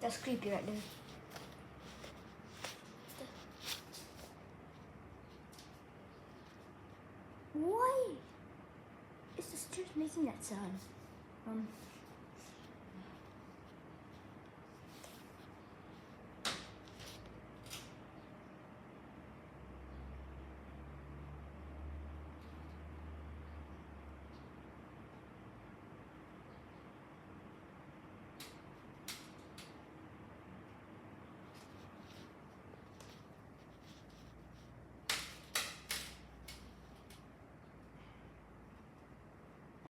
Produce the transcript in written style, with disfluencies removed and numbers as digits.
That's creepy right there. Why is the stairs making that sound?